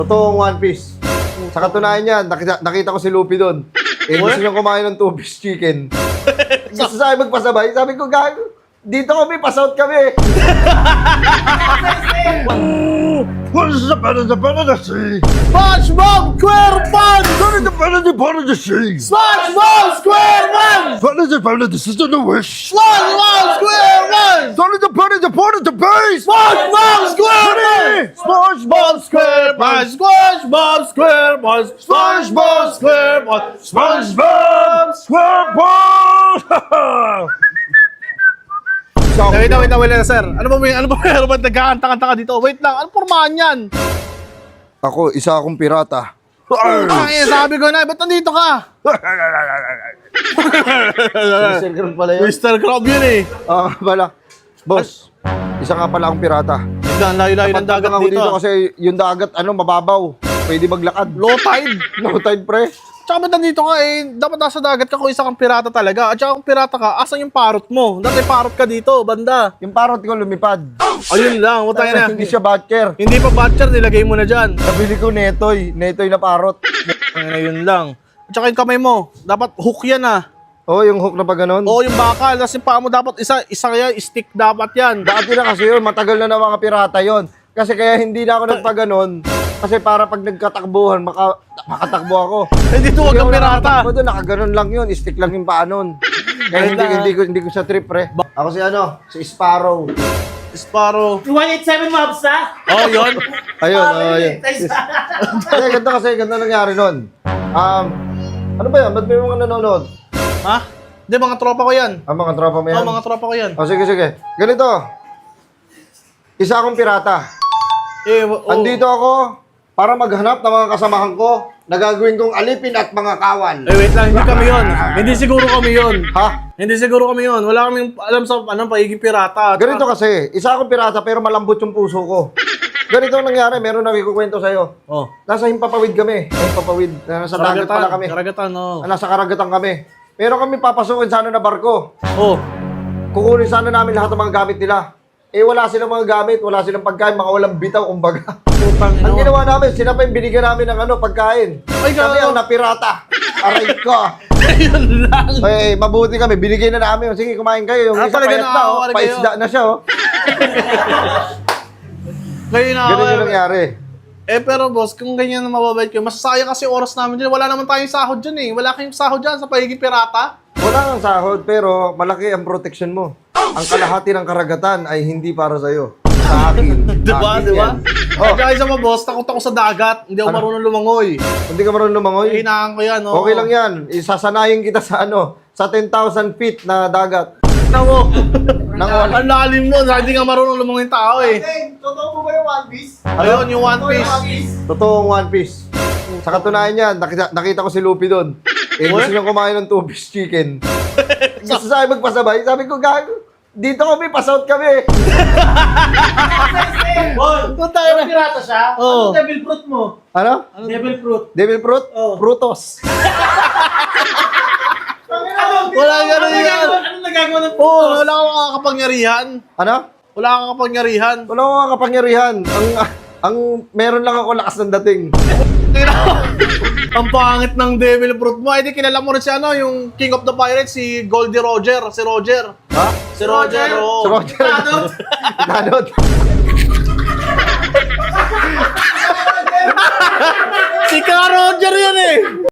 Totoong One Piece. Sa katunayan yan, nakita ko si Luffy doon. Gusto niyang kumain ng 2-piece chicken. Gusto sa akin magpasabay. Sabi ko, gago. Dito kami, pasout kami. What is the better the sea? SpongeBob SquarePants! What is the better the sea? SpongeBob SquarePants! What is the better the system to wish? SpongeBob SquarePants! What is the better the base? SpongeBob SquarePants! SpongeBob SquarePants! SpongeBob SquarePants! SpongeBob SquarePants! SpongeBob! SquarePants! Wait na, sir. Ano ba meron ba nagkakanta-kanta ka dito? Wait lang, anong pormahan yan? Ako, isa akong pirata. Ay, sabi ko na, ba't nandito ka? Mr. Krab pala yun. Mr. Crab yun eh. Bala. Boss, isa nga pala akong pirata. Ang layo-layo ng dagat Ako dito. kasi yung dagat, mababaw. Pwede maglakad. Low tide. No time, pre. Tsaka ba't nandito ka eh? Dapat nasa dagat ka kung isa kang pirata talaga. At tsaka kung pirata ka, asan yung parot mo? Dati parot ka dito, banda. Yung parot ko lumipad. Ayun lang, utay na. Hindi siya batcher. Hindi pa batcher, nilagay mo na dyan. Nabili ko netoy. Netoy na parot. Ayun lang. At tsaka yung kamay mo, dapat hook yan ah. Oh, yung hook na pa ganun. Oo, yung bakal. Tapos yung paa mo dapat isa kaya stick dapat yan. Dati na kasi yun, matagal na ng mga pirata yon. Kasi kaya hindi na ako nagpaganon. Kasi para pag nagkatakbuhan, makatakbo ako. Hindi to wag kang pirata. Doon, nakaganon lang yun. Stick lang yung paanon. Kaya hindi ko siya trip, pre. Ako si Sparrow. Sparrow. 187 mobs na? Oh, yun. Ayun. Ganda nangyari nun. Ano ba yan? Ba't may mga nanonood? Ha? Hindi, mga tropa ko yan. Mga tropa mo yan? Oo, mga tropa ko yan. Sige. Ganito. Isa akong pirata. Andito ako para maghanap ng mga kasamahan ko na gagawin kong alipin at mga kawan. Wait lang, hindi kami yun. Hindi siguro kami yun. Ha? Hindi siguro kami yun. Wala kaming alam sa pagiging pirata. Ganito kasi, isa akong pirata pero malambot yung puso ko. Ganito ang nangyari, meron na ikukwento sa'yo. Oh. Nasa Himpapawid kami. Himpapawid. Nasa dagat pala kami. Karagatan, oh. Nasa karagatan kami. Pero kami papasukin sana na barko. Oh. Kukunin sana namin lahat ng mga gamit nila. Wala silang mga gamit, wala silang pagkain, mga walang bitaw, kumbaga. Putang ina. Ang ginawa namin, sila pa yung binigyan namin ng pagkain. Ay, Kami gago. ang napirata. Aray ko. Ayun lang. Mabuti kami, binigay na namin. Sige, kumain kayo. Yung isa talaga payat na, nakakawala kayo. paisda na siya, Ngayon na Ganun yung nangyari. pero boss, kung ganyan na mababait kayo, masasayang kasi oras namin dyan. Wala naman tayong sahod dyan eh. Wala kayong sahod dyan sa pagiging pirata. Wala kang sahod, pero malaki ang protection mo. Ang kalahati ng karagatan ay hindi para sa'yo. Sa akin. Diba? Akin yan. Oh. Kaya isa mo boss, takot ako sa dagat. Hindi ako marunong lumangoy. Hindi ka marunong lumangoy? Hinaan ko yan. Oh. Okay lang yan. Isasanayin kita sa sa 10,000 feet na dagat. Tignan mo. Nang wala. Ang lalim mo. Hindi nga marunong lumangoy yung tao eh. Totoo mo ba yung One Piece? Ayun, yung One Piece. Totoong One Piece. Sa katunayan yan, nakita ko si Luffy doon. Gusto niyang kumain ng 2-piece chicken. Gusto sa akin magpasabay. Sabi ko, gago. Dito kami, pasout kami. Bon, na. pirata siya? Oo. Ano devil fruit mo? Ano? Devil fruit. Devil fruit? Oh. Frutos. Wala ganun yan. Ano nagagawa ng fruit? Oo, wala akong kakapangyarihan. Ano? Wala akong kapangyarihan. Wala akong kapangyarihan. Ang meron lang ako lakas ng dating. Ang pangit ng Devil Fruit mo. Ay, di kilala mo rin si yung King of the Pirates, si Goldie Roger. Si Roger. Ha? Si Roger, oo. Si Roger. Tanod. Si Ka Roger yan eh.